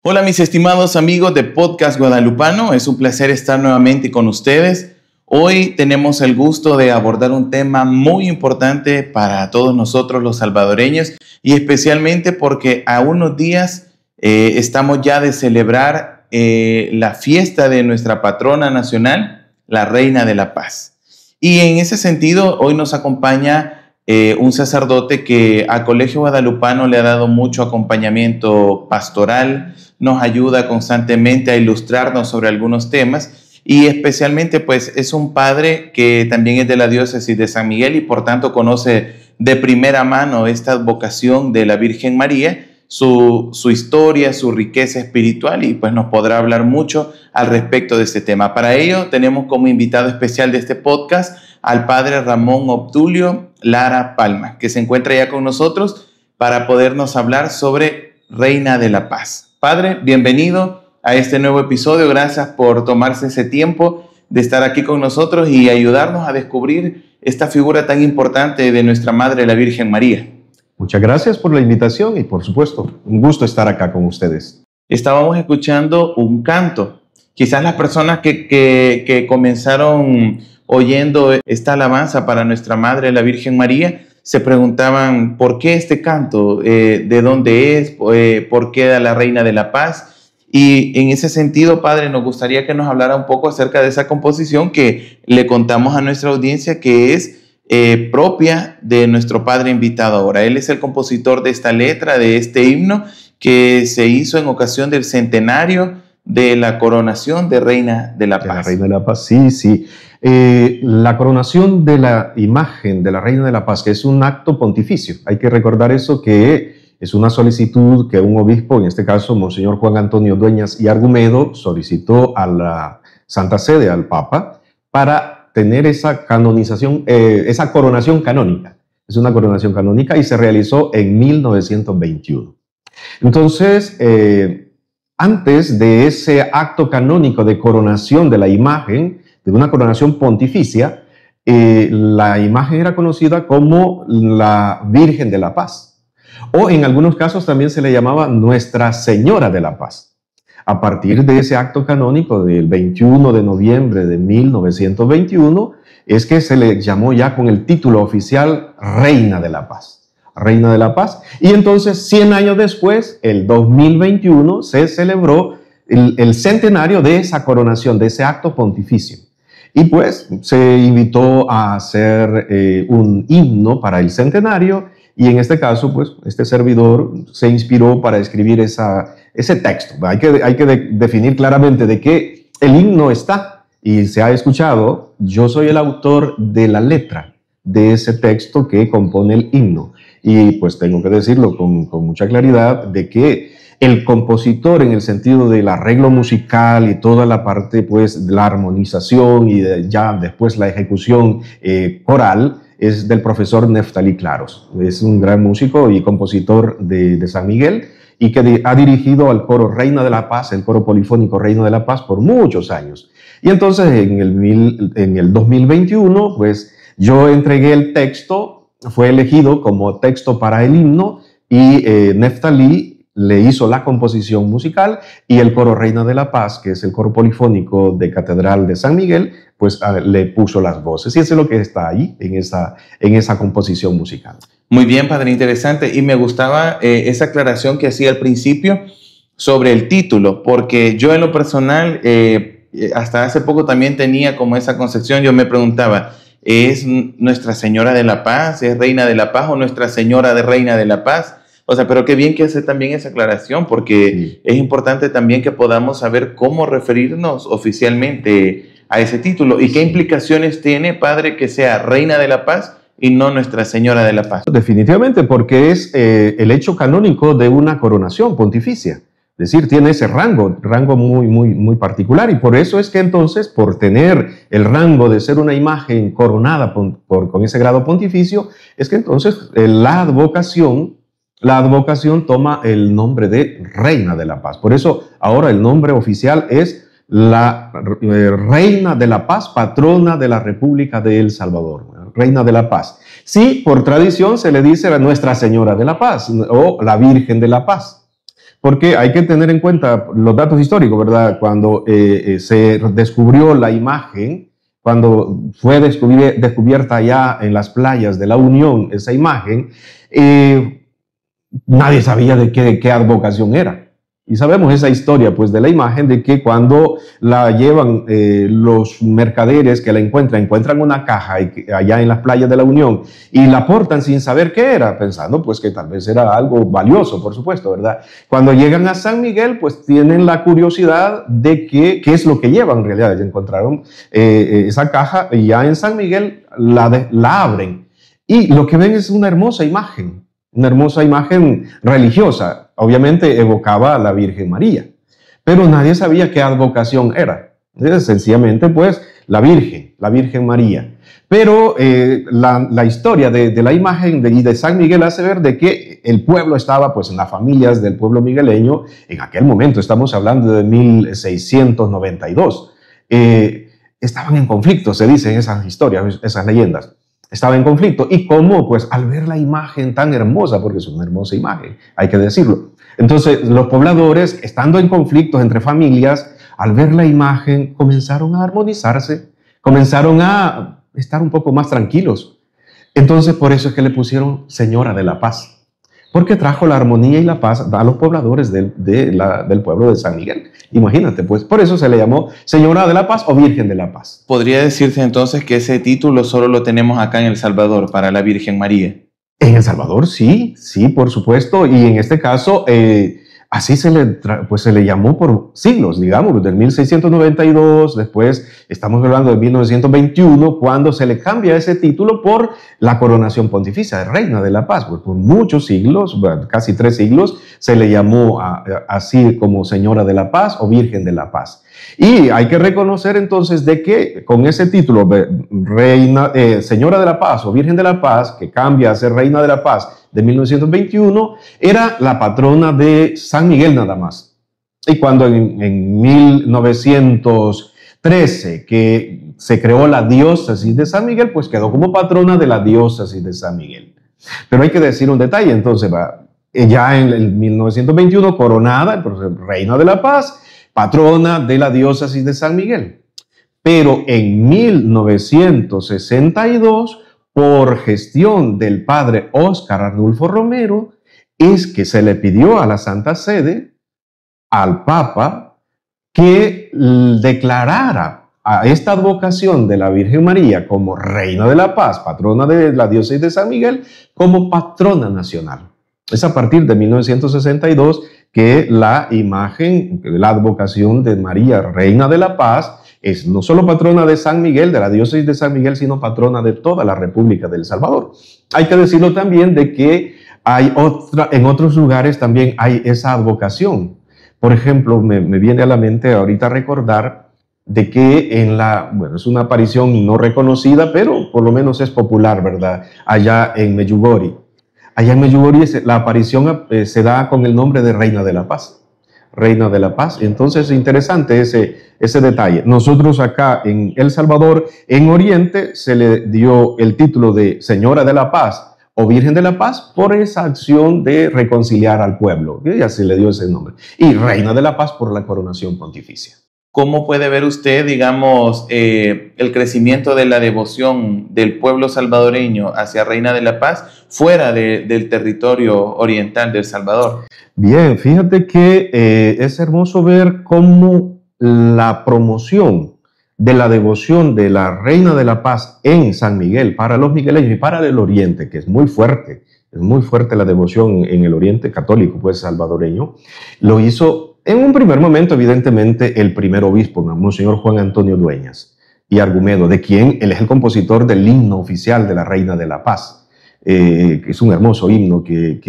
Hola mis estimados amigos de Podcast Guadalupano, es un placer estar nuevamente con ustedes. Hoy tenemos el gusto de abordar un tema muy importante para todos nosotros los salvadoreños y especialmente porque a unos días estamos ya de celebrar la fiesta de nuestra patrona nacional, la Reina de la Paz. Y en ese sentido, hoy nos acompaña un sacerdote que a Colegio Guadalupano le ha dado mucho acompañamiento pastoral, nos ayuda constantemente a ilustrarnos sobre algunos temas y especialmente pues es un padre que también es de la diócesis de San Miguel y por tanto conoce de primera mano esta advocación de la Virgen María, su historia, su riqueza espiritual y pues nos podrá hablar mucho al respecto de este tema. Para ello tenemos como invitado especial de este podcast al padre Ramón Obdulio Lara Palma, que se encuentra ya con nosotros para podernos hablar sobre Reina de la Paz. Padre, bienvenido a este nuevo episodio. Gracias por tomarse ese tiempo de estar aquí con nosotros y ayudarnos a descubrir esta figura tan importante de nuestra Madre, la Virgen María. Muchas gracias por la invitación y, por supuesto, un gusto estar acá con ustedes. Estábamos escuchando un canto. Quizás las personas que comenzaron oyendo esta alabanza para nuestra Madre, la Virgen María, se preguntaban por qué este canto, de dónde es, por qué da la Reina de la Paz. Y en ese sentido, Padre, nos gustaría que nos hablara un poco acerca de esa composición que le contamos a nuestra audiencia que es propia de nuestro Padre invitado ahora. Él es el compositor de esta letra, de este himno que se hizo en ocasión del centenario de la coronación de Reina de la Paz. De la Reina de la Paz, sí, sí. La coronación de la imagen de la Reina de la Paz, que es un acto pontificio. Hay que recordar eso, que es una solicitud que un obispo, en este caso Monseñor Juan Antonio Dueñas y Argumedo, solicitó a la Santa Sede, al Papa, para tener esa canonización, esa coronación canónica. Es una coronación canónica y se realizó en 1921. Entonces, antes de ese acto canónico de coronación de la imagen, de una coronación pontificia, la imagen era conocida como la Virgen de la Paz, o en algunos casos también se le llamaba Nuestra Señora de la Paz. A partir de ese acto canónico del 21 de noviembre de 1921, es que se le llamó ya con el título oficial Reina de la Paz. Reina de la Paz. Y entonces, 100 años después, el 2021, se celebró el centenario de esa coronación, de ese acto pontificio. Y pues se invitó a hacer un himno para el centenario y en este caso, pues, este servidor se inspiró para escribir ese texto. Hay que definir claramente de qué el himno está y se ha escuchado. Yo soy el autor de la letra de ese texto que compone el himno. Y pues tengo que decirlo con mucha claridad de que el compositor en el sentido del arreglo musical y toda la parte pues de la armonización y ya después la ejecución coral es del profesor Neftalí Claros. Es un gran músico y compositor de San Miguel y que ha dirigido al coro Reina de la Paz, el coro polifónico Reina de la Paz por muchos años. Y entonces en el 2021 pues yo entregué el texto, fue elegido como texto para el himno y Neftalí le hizo la composición musical y el coro Reina de la Paz, que es el coro polifónico de Catedral de San Miguel, pues le puso las voces. Y eso es lo que está ahí en esa composición musical. Muy bien, padre, interesante. Y me gustaba esa aclaración que hacía al principio sobre el título, porque yo en lo personal, hasta hace poco también tenía como esa concepción. Yo me preguntaba, ¿es Nuestra Señora de la Paz? ¿Es Reina de la Paz o Nuestra Señora de Reina de la Paz? O sea, pero qué bien que hace también esa aclaración, porque Sí. es importante también que podamos saber cómo referirnos oficialmente a ese título y qué implicaciones tiene, padre, que sea Reina de la Paz y no Nuestra Señora de la Paz. Definitivamente, porque es el hecho canónico de una coronación pontificia. Es decir, tiene ese rango muy particular, y por eso es que entonces, por tener el rango de ser una imagen coronada con ese grado pontificio, es que entonces la advocación toma el nombre de Reina de la Paz. Por eso ahora el nombre oficial es la Reina de la Paz, patrona de la República de El Salvador, Reina de la Paz. Sí, por tradición se le dice a Nuestra Señora de la Paz o la Virgen de la Paz, porque hay que tener en cuenta los datos históricos, ¿verdad? Cuando se descubrió la imagen, cuando fue descubierta ya en las playas de la Unión esa imagen, nadie sabía de qué advocación era. Y sabemos esa historia, pues, de la imagen, de que cuando la llevan los mercaderes que la encuentran una caja allá en las playas de la Unión y la portan sin saber qué era, pensando pues que tal vez era algo valioso, por supuesto, ¿verdad? Cuando llegan a San Miguel, pues tienen la curiosidad de qué es lo que llevan en realidad. Ya encontraron esa caja y ya en San Miguel la abren y lo que ven es una hermosa imagen religiosa. Obviamente evocaba a la Virgen María, pero nadie sabía qué advocación era. Sencillamente, pues, la Virgen María. Pero la historia de la imagen de San Miguel hace ver de que el pueblo estaba, pues, en las familias del pueblo migueleño, en aquel momento, estamos hablando de 1692, estaban en conflicto, se dicen esas historias, esas leyendas. Estaba en conflicto. ¿Y cómo? Pues al ver la imagen tan hermosa, porque es una hermosa imagen, hay que decirlo. Entonces, los pobladores, estando en conflictos entre familias, al ver la imagen, comenzaron a armonizarse, comenzaron a estar un poco más tranquilos. Entonces, por eso es que le pusieron Señora de la Paz, porque trajo la armonía y la paz a los pobladores del pueblo de San Miguel. Imagínate, pues, por eso se le llamó Señora de la Paz o Virgen de la Paz. ¿Podría decirse entonces que ese título solo lo tenemos acá en El Salvador para la Virgen María? En El Salvador, sí, por supuesto, y en este caso, así se le llamó por siglos, digamos, desde 1692, después estamos hablando de 1921, cuando se le cambia ese título por la coronación pontificia de Reina de la Paz. Pues por muchos siglos, casi 3 siglos, se le llamó así como Señora de la Paz o Virgen de la Paz. Y hay que reconocer entonces de que con ese título, Señora de la Paz o Virgen de la Paz, que cambia a ser Reina de la Paz de 1921, era la patrona de San Miguel nada más. Y cuando en 1913 que se creó la diócesis de San Miguel, pues quedó como patrona de la diócesis de San Miguel. Pero hay que decir un detalle, entonces ya en el 1921 coronada, Reina de la Paz, patrona de la diócesis de San Miguel. Pero en 1962, por gestión del padre Óscar Arnulfo Romero, es que se le pidió a la Santa Sede, al Papa, que declarara a esta advocación de la Virgen María como Reina de la Paz, patrona de la diócesis de San Miguel, como patrona nacional. Es a partir de 1962 que la imagen, la advocación de María, Reina de la Paz, es no solo patrona de San Miguel, de la diócesis de San Miguel, sino patrona de toda la República de El Salvador. Hay que decirlo también de que en otros lugares también hay esa advocación. Por ejemplo, me viene a la mente ahorita recordar de que es una aparición no reconocida, pero por lo menos es popular, ¿verdad? Allá en Medjugorje. Allá en Medjugorje la aparición se da con el nombre de Reina de la Paz. Reina de la Paz. Entonces es interesante ese detalle. Nosotros acá en El Salvador, en Oriente, se le dio el título de Señora de la Paz o Virgen de la Paz por esa acción de reconciliar al pueblo. Y así le dio ese nombre. Y Reina de la Paz por la coronación pontificia. ¿cómo puede ver usted, digamos, el crecimiento de la devoción del pueblo salvadoreño hacia Reina de la Paz fuera del territorio oriental de El Salvador? Bien, fíjate que es hermoso ver cómo la promoción de la devoción de la Reina de la Paz en San Miguel para los migueleños y para el oriente, que es muy fuerte la devoción en el oriente católico, pues salvadoreño, lo hizo en un primer momento, evidentemente, el primer obispo, Monseñor Juan Antonio Dueñas y Argumedo, de quien él es el compositor del himno oficial de la Reina de la Paz, que es un hermoso himno que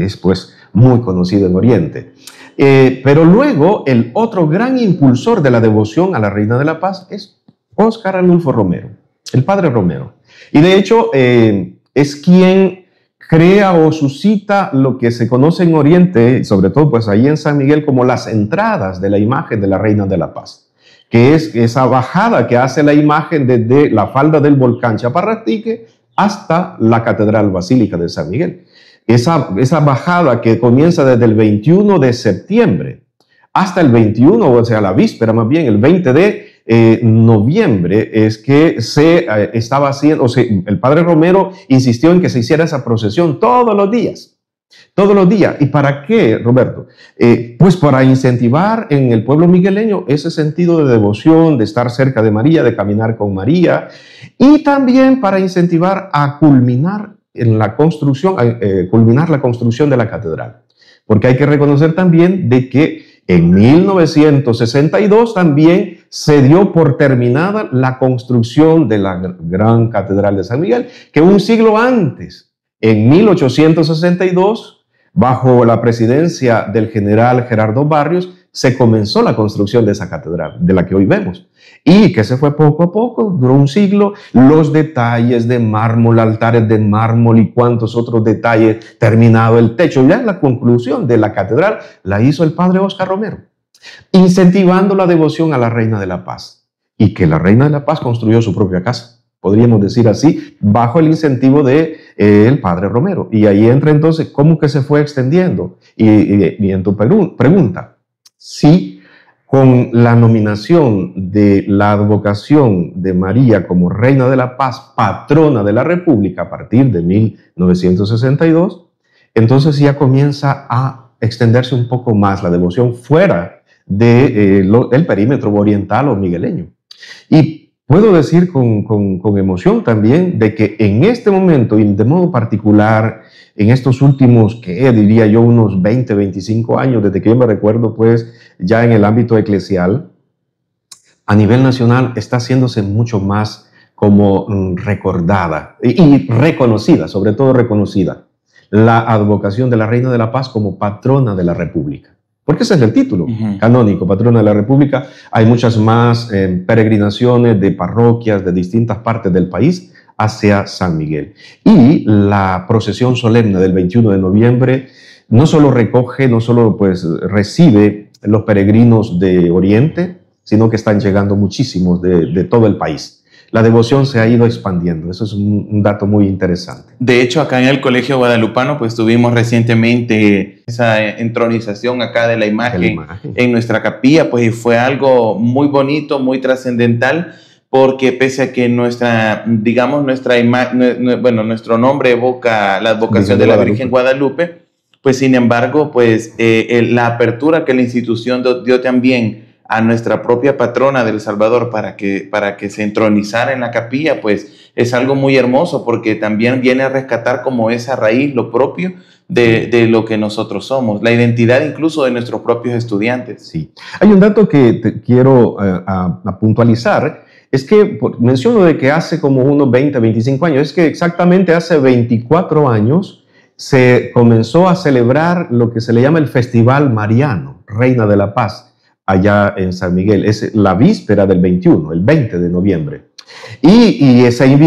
es pues muy conocido en Oriente. Pero luego el otro gran impulsor de la devoción a la Reina de la Paz es Óscar Arnulfo Romero, el padre Romero. Y de hecho es quien crea o suscita lo que se conoce en Oriente, sobre todo pues ahí en San Miguel, como las entradas de la imagen de la Reina de la Paz, que es esa bajada que hace la imagen desde la falda del volcán Chaparratique hasta la Catedral Basílica de San Miguel. Esa bajada que comienza desde el 21 de septiembre hasta el 21, o sea, la víspera más bien, el 20 de noviembre, es que se estaba haciendo, o sea, el padre Romero insistió en que se hiciera esa procesión todos los días. Todos los días. ¿Y para qué, Roberto? Pues para incentivar en el pueblo migueleño ese sentido de devoción, de estar cerca de María, de caminar con María, y también para incentivar a culminar la construcción de la catedral. Porque hay que reconocer también de que en 1962 también se dio por terminada la construcción de la gran catedral de San Miguel, que un siglo antes, en 1862, bajo la presidencia del general Gerardo Barrios, se comenzó la construcción de esa catedral, de la que hoy vemos. Y que se fue poco a poco, duró un siglo, los detalles de mármol, altares de mármol y cuantos otros detalles, terminado el techo. Ya la conclusión de la catedral la hizo el padre Óscar Romero, incentivando la devoción a la Reina de la Paz. Y que la Reina de la Paz construyó su propia casa, podríamos decir así, bajo el incentivo de el padre Romero. Y ahí entra entonces cómo que se fue extendiendo. Y en tu pregunta, sí, con la nominación de la advocación de María como Reina de la Paz, patrona de la República a partir de 1962, entonces ya comienza a extenderse un poco más la devoción fuera del perímetro oriental o migueleño. Y puedo decir con emoción también de que en este momento y de modo particular en estos últimos, que diría yo, unos 20, 25 años, desde que yo me recuerdo, pues ya en el ámbito eclesial, a nivel nacional está haciéndose mucho más como recordada y reconocida, sobre todo reconocida, la advocación de la Reina de la Paz como patrona de la República. Porque ese es el título canónico, patrona de la República. Hay muchas más peregrinaciones de parroquias de distintas partes del país hacia San Miguel. Y la procesión solemne del 21 de noviembre no solo recoge, no solo pues recibe los peregrinos de Oriente, sino que están llegando muchísimos de todo el país. La devoción se ha ido expandiendo, eso es un dato muy interesante. De hecho, acá en el Colegio Guadalupano, pues tuvimos recientemente esa entronización acá de la imagen en nuestra capilla, pues fue algo muy bonito, muy trascendental, porque pese a que nuestro nombre evoca la advocación de la Virgen Guadalupe, pues sin embargo, pues la apertura que la institución dio también a nuestra propia patrona del Salvador para que se entronizara en la capilla, pues es algo muy hermoso, porque también viene a rescatar como esa raíz, lo propio de lo que nosotros somos, la identidad incluso de nuestros propios estudiantes. Sí. Hay un dato que te quiero puntualizar. Es que menciono de que hace como unos 20, 25 años, es que exactamente hace 24 años se comenzó a celebrar lo que se le llama el Festival Mariano, Reina de la Paz, allá en San Miguel. Es la víspera del 21, el 20 de noviembre. Y es el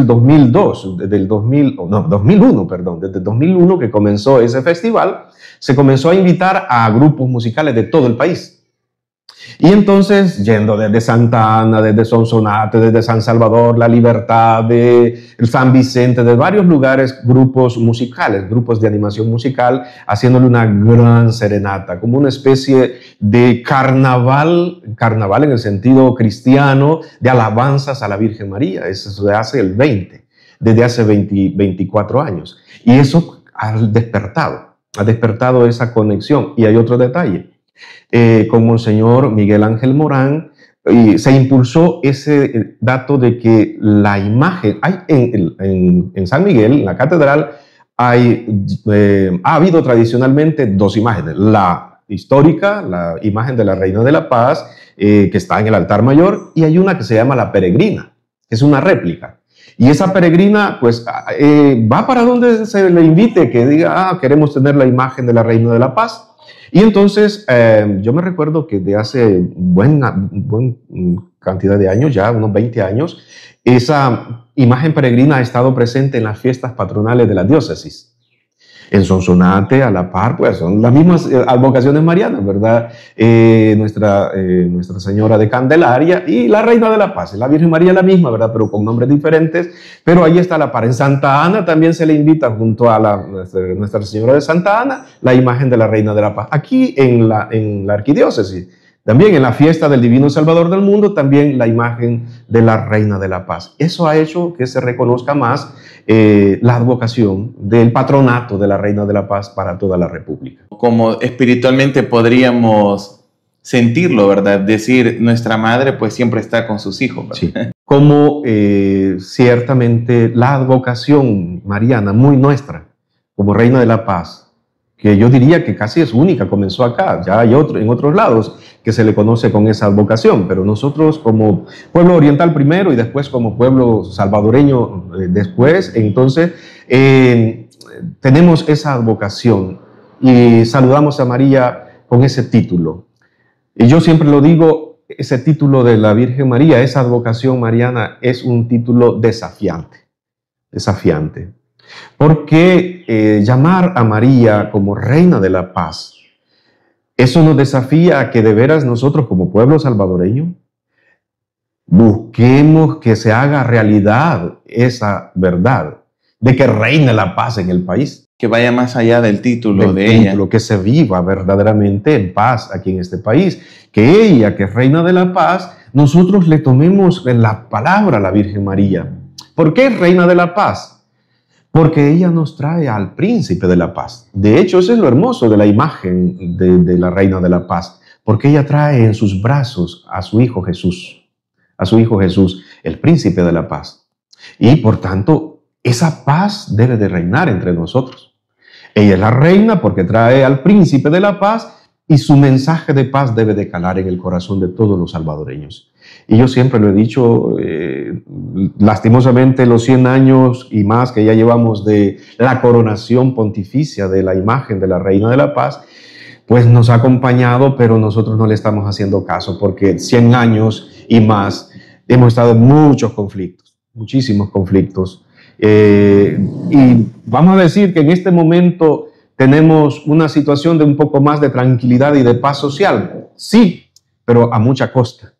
2002, desde el 2001, perdón, desde el 2001 que comenzó ese festival, se comenzó a invitar a grupos musicales de todo el país. Y entonces, yendo desde Santa Ana, desde Sonsonate, desde San Salvador, La Libertad, de San Vicente, de varios lugares, grupos musicales, grupos de animación musical, haciéndole una gran serenata, como una especie de carnaval en el sentido cristiano, de alabanzas a la Virgen María. Eso se hace desde hace 24 años. Y eso ha despertado esa conexión. Y hay otro detalle. Con Monseñor Miguel Ángel Morán, se impulsó ese dato de que la imagen, en San Miguel, en la catedral, ha habido tradicionalmente dos imágenes, la histórica, la imagen de la Reina de la Paz, que está en el altar mayor, y hay una que se llama la peregrina, que es una réplica. Y esa peregrina, pues, va para donde se le invite, que diga, queremos tener la imagen de la Reina de la Paz. Y entonces, yo me recuerdo que de hace buena cantidad de años, ya unos 20 años, esa imagen peregrina ha estado presente en las fiestas patronales de la diócesis. En Sonsonate, a la par, pues son las mismas advocaciones marianas, ¿verdad? Nuestra Señora de Candelaria y la Reina de la Paz. La Virgen María es la misma, ¿verdad? Pero con nombres diferentes. Pero ahí está a la par. En Santa Ana también se le invita junto a Nuestra Señora de Santa Ana la imagen de la Reina de la Paz. Aquí en la arquidiócesis, también en la fiesta del Divino Salvador del Mundo, también la imagen de la Reina de la Paz. Eso ha hecho que se reconozca más la advocación del patronato de la Reina de la Paz para toda la República. Como espiritualmente podríamos sentirlo, ¿verdad? Decir, nuestra madre pues siempre está con sus hijos, ¿verdad? Sí. Como ciertamente la advocación mariana, muy nuestra, como Reina de la Paz, que yo diría que casi es única, comenzó acá, ya hay en otros lados que se le conoce con esa advocación, pero nosotros como pueblo oriental primero y después como pueblo salvadoreño después, entonces tenemos esa advocación y saludamos a María con ese título. Y yo siempre lo digo, ese título de la Virgen María, esa advocación mariana es un título desafiante. Porque llamar a María como Reina de la Paz, eso nos desafía a que de veras nosotros como pueblo salvadoreño busquemos que se haga realidad esa verdad de que reine la paz en el país. Que vaya más allá del título de ella. Que se viva verdaderamente en paz aquí en este país. Que ella, que es Reina de la Paz, nosotros le tomemos en la palabra a la Virgen María. ¿Por qué Reina de la Paz? Porque ella nos trae al Príncipe de la Paz. De hecho, eso es lo hermoso de la imagen de la Reina de la Paz. Porque ella trae en sus brazos a su Hijo Jesús. A su Hijo Jesús, el Príncipe de la Paz. Y por tanto, esa paz debe de reinar entre nosotros. Ella es la reina porque trae al Príncipe de la Paz y su mensaje de paz debe de calar en el corazón de todos los salvadoreños. Y yo siempre lo he dicho, lastimosamente los 100 años y más que ya llevamos de la coronación pontificia de la imagen de la Reina de la Paz, pues nos ha acompañado, pero nosotros no le estamos haciendo caso porque 100 años y más hemos estado en muchos conflictos, muchísimos conflictos. Y vamos a decir que en este momento tenemos una situación de un poco más de tranquilidad y de paz social, sí, pero a mucha costa.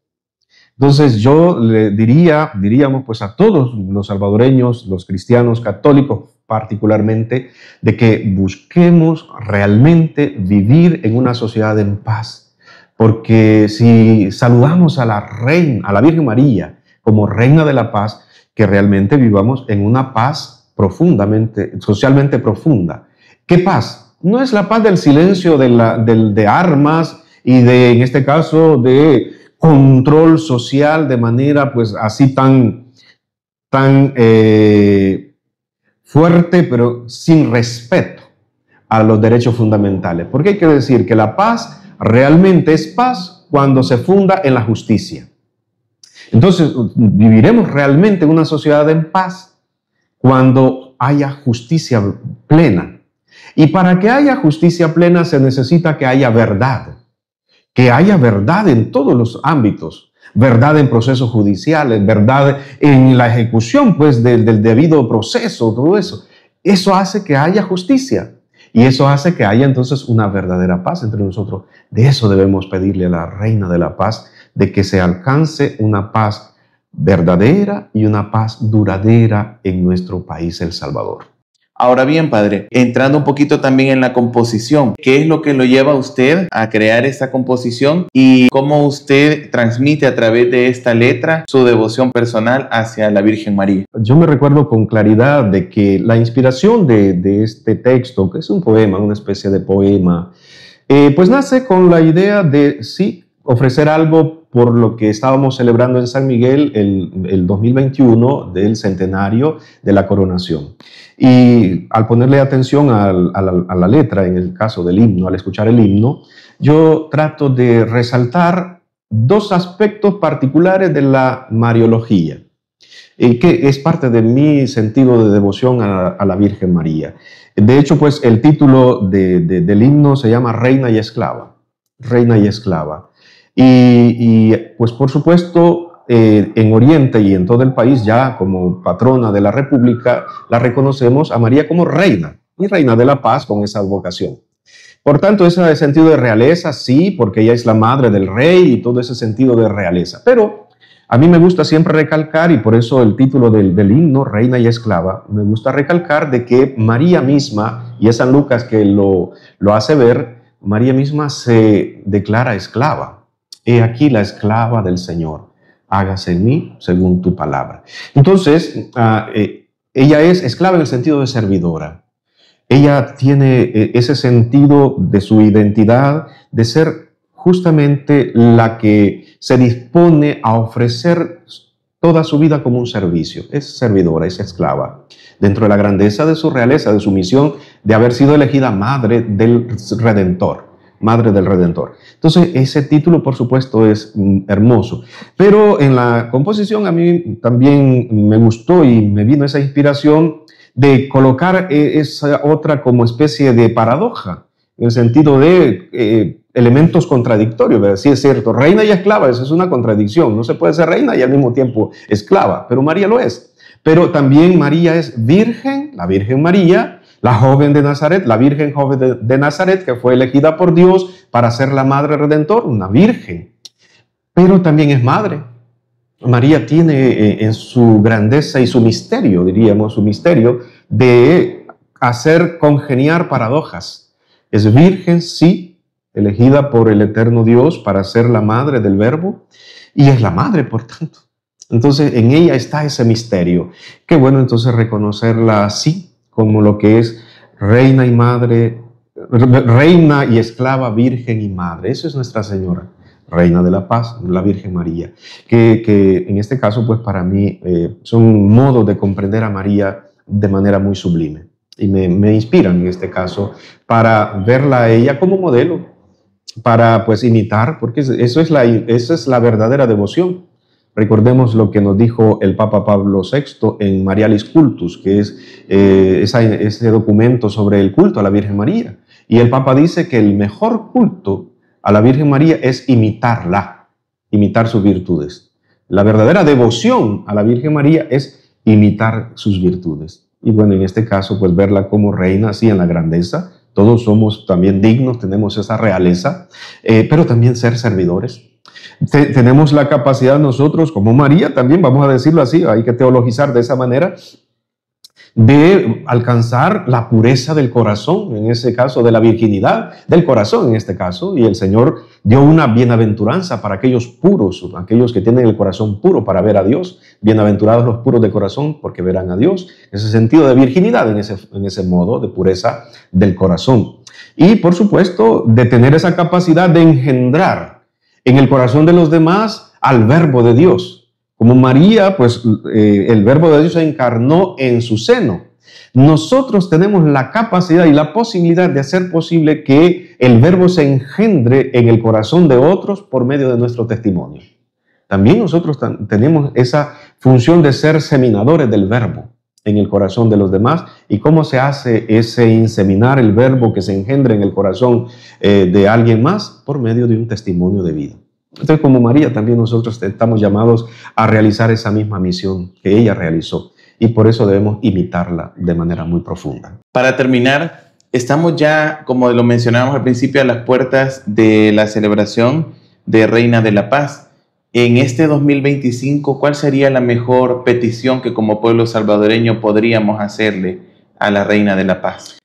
Entonces yo le diríamos pues a todos los salvadoreños, los cristianos católicos particularmente, de que busquemos realmente vivir en una sociedad en paz. Porque si saludamos a la Virgen María como Reina de la Paz, que realmente vivamos en una paz socialmente profunda. ¿Qué paz? No es la paz del silencio de armas y en este caso, de control social de manera pues así tan fuerte, pero sin respeto a los derechos fundamentales. Porque hay que decir que la paz realmente es paz cuando se funda en la justicia. Entonces, viviremos realmente una sociedad en paz cuando haya justicia plena. Y para que haya justicia plena se necesita que haya verdad en todos los ámbitos, verdad en procesos judiciales, verdad en la ejecución pues, del debido proceso, todo eso. Eso hace que haya justicia. Y eso hace que haya entonces una verdadera paz entre nosotros. De eso debemos pedirle a la Reina de la Paz, de que se alcance una paz verdadera y una paz duradera en nuestro país, El Salvador. Ahora bien, padre, entrando un poquito también en la composición, ¿qué es lo que lo lleva a usted a crear esta composición y cómo usted transmite a través de esta letra su devoción personal hacia la Virgen María? Yo me recuerdo con claridad de que la inspiración de este texto, que es un poema, una especie de poema, pues nace con la idea de, sí, ofrecer algo por lo que estábamos celebrando en San Miguel el 2021 del centenario de la coronación. Y al ponerle atención a la letra, en el caso del himno, al escuchar el himno, yo trato de resaltar dos aspectos particulares de la Mariología, que es parte de mi sentido de devoción a la Virgen María. De hecho, pues el título del himno se llama Reina y Esclava. Reina y Esclava. Y pues por supuesto, en Oriente y en todo el país, ya como patrona de la República, la reconocemos a María como reina, y reina de la paz con esa vocación. Por tanto, ese sentido de realeza, sí, porque ella es la madre del rey y todo ese sentido de realeza. Pero a mí me gusta siempre recalcar, y por eso el título del himno, Reina y Esclava, me gusta recalcar de que María misma, y es San Lucas que lo hace ver, María misma se declara esclava. He aquí la esclava del Señor, hágase en mí según tu palabra. Entonces, ella es esclava en el sentido de servidora. Ella tiene ese sentido de su identidad, de ser justamente la que se dispone a ofrecer toda su vida como un servicio. Es servidora, es esclava. Dentro de la grandeza de su realeza, de su misión, de haber sido elegida madre del Redentor. Madre del Redentor. Entonces, ese título, por supuesto, es hermoso. Pero en la composición a mí también me gustó y me vino esa inspiración de colocar esa otra como especie de paradoja, en el sentido de elementos contradictorios, ¿verdad? Sí, es cierto, reina y esclava, eso es una contradicción. No se puede ser reina y al mismo tiempo esclava, pero María lo es. Pero también María es virgen, la Virgen María, la joven de Nazaret, la Virgen joven de Nazaret, que fue elegida por Dios para ser la Madre Redentor, una virgen. Pero también es madre. María tiene en su grandeza y su misterio, diríamos, su misterio de hacer congeniar paradojas. Es virgen, sí, elegida por el eterno Dios para ser la madre del Verbo, y es la madre, por tanto. Entonces, en ella está ese misterio. Qué bueno entonces reconocerla así, como lo que es reina y madre, reina y esclava, virgen y madre. Eso es Nuestra Señora, Reina de la Paz, la Virgen María, que en este caso, pues para mí, son un modo de comprender a María de manera muy sublime. Y me inspiran en este caso para verla a ella como modelo, para pues imitar, porque esa es la verdadera devoción. Recordemos lo que nos dijo el Papa Pablo VI en Marialis Cultus, que es ese documento sobre el culto a la Virgen María. Y el Papa dice que el mejor culto a la Virgen María es imitarla, imitar sus virtudes. La verdadera devoción a la Virgen María es imitar sus virtudes. Y bueno, en este caso, pues verla como reina, así en la grandeza. Todos somos también dignos, tenemos esa realeza, pero también ser servidores. Tenemos la capacidad nosotros, como María también, vamos a decirlo así, hay que teologizar de esa manera, de alcanzar la pureza del corazón, en ese caso de la virginidad del corazón en este caso, y el Señor dio una bienaventuranza para aquellos puros, aquellos que tienen el corazón puro para ver a Dios. Bienaventurados los puros de corazón porque verán a Dios. Ese sentido de virginidad, en ese modo de pureza del corazón. Y por supuesto de tener esa capacidad de engendrar en el corazón de los demás al Verbo de Dios. Como María, pues el Verbo de Dios se encarnó en su seno. Nosotros tenemos la capacidad y la posibilidad de hacer posible que el Verbo se engendre en el corazón de otros por medio de nuestro testimonio. También nosotros tenemos esa función de ser seminadores del Verbo en el corazón de los demás. ¿Y cómo se hace ese inseminar el Verbo que se engendre en el corazón de alguien más? Por medio de un testimonio de vida. Entonces, como María, también nosotros estamos llamados a realizar esa misma misión que ella realizó, y por eso debemos imitarla de manera muy profunda. Para terminar, Estamos ya, como lo mencionábamos al principio, a las puertas de la celebración de Reina de la Paz. En este 2025, ¿cuál sería la mejor petición que como pueblo salvadoreño podríamos hacerle a la Reina de la Paz?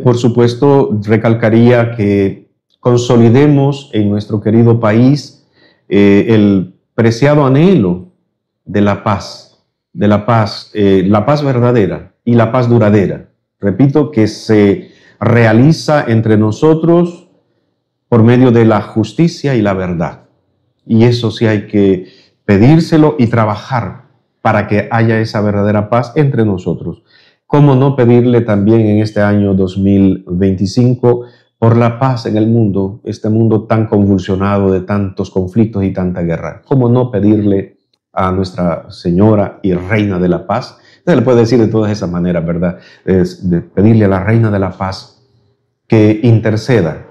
Por supuesto, recalcaría que consolidemos en nuestro querido país el preciado anhelo de la paz, la paz verdadera y la paz duradera. Repito, que se realiza entre nosotros por medio de la justicia y la verdad. Y eso sí hay que pedírselo y trabajar para que haya esa verdadera paz entre nosotros. ¿Cómo no pedirle también en este año 2025 por la paz en el mundo, este mundo tan convulsionado de tantos conflictos y tanta guerra? ¿Cómo no pedirle a Nuestra Señora y Reina de la Paz? Se le puede decir de todas esas maneras, ¿verdad? De pedirle a la Reina de la Paz que interceda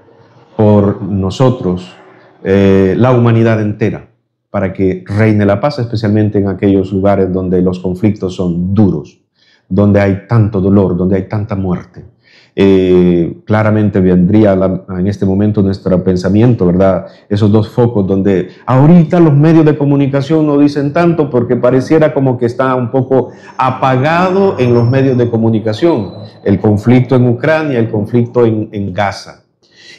por nosotros, la humanidad entera, para que reine la paz, especialmente en aquellos lugares donde los conflictos son duros, donde hay tanto dolor, donde hay tanta muerte. Claramente vendría en este momento nuestro pensamiento, ¿verdad? Esos dos focos donde ahorita los medios de comunicación no dicen tanto porque pareciera como que está un poco apagado en los medios de comunicación. El conflicto en Ucrania, el conflicto en Gaza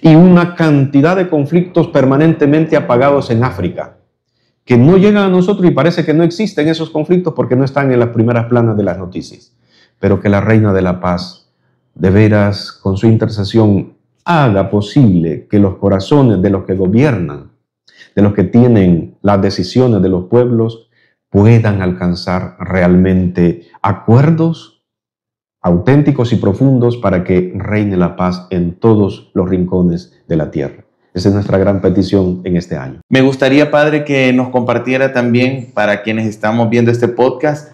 y una cantidad de conflictos permanentemente apagados en África que no llegan a nosotros y parece que no existen esos conflictos porque no están en las primeras planas de las noticias. Pero que la Reina de la Paz de veras, con su intercesión, haga posible que los corazones de los que gobiernan, de los que tienen las decisiones de los pueblos, puedan alcanzar realmente acuerdos auténticos y profundos para que reine la paz en todos los rincones de la tierra. Esa es nuestra gran petición en este año. Me gustaría, Padre, que nos compartiera también, para quienes estamos viendo este podcast,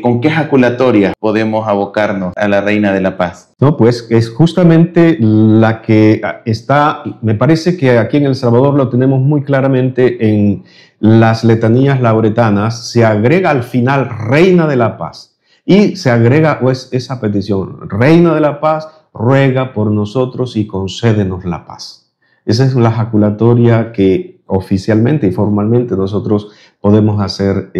¿con qué ejaculatoria podemos abocarnos a la Reina de la Paz? No, pues es justamente la que está, me parece que aquí en El Salvador lo tenemos muy claramente en las letanías lauretanas, se agrega al final Reina de la Paz y se agrega pues esa petición, Reina de la Paz, ruega por nosotros y concédenos la paz. Esa es la ejaculatoria que oficialmente y formalmente nosotros podemos hacer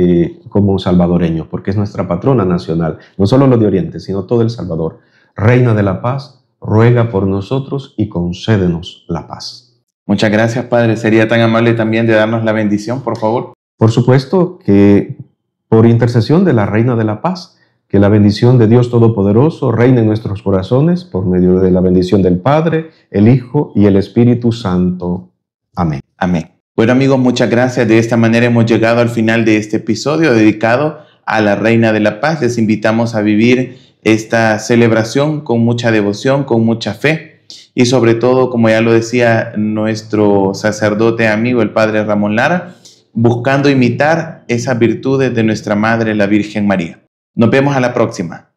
como salvadoreños, porque es nuestra patrona nacional, no solo los de Oriente, sino todo El Salvador. Reina de la Paz, ruega por nosotros y concédenos la paz. Muchas gracias, Padre. ¿Sería tan amable también de darnos la bendición, por favor? Por supuesto que por intercesión de la Reina de la Paz, que la bendición de Dios Todopoderoso reine en nuestros corazones por medio de la bendición del Padre, el Hijo y el Espíritu Santo. Amén. Amén. Bueno, amigos, muchas gracias. De esta manera hemos llegado al final de este episodio dedicado a la Reina de la Paz. Les invitamos a vivir esta celebración con mucha devoción, con mucha fe y sobre todo, como ya lo decía nuestro sacerdote amigo, el Padre Ramón Lara, buscando imitar esas virtudes de nuestra Madre, la Virgen María. Nos vemos a la próxima.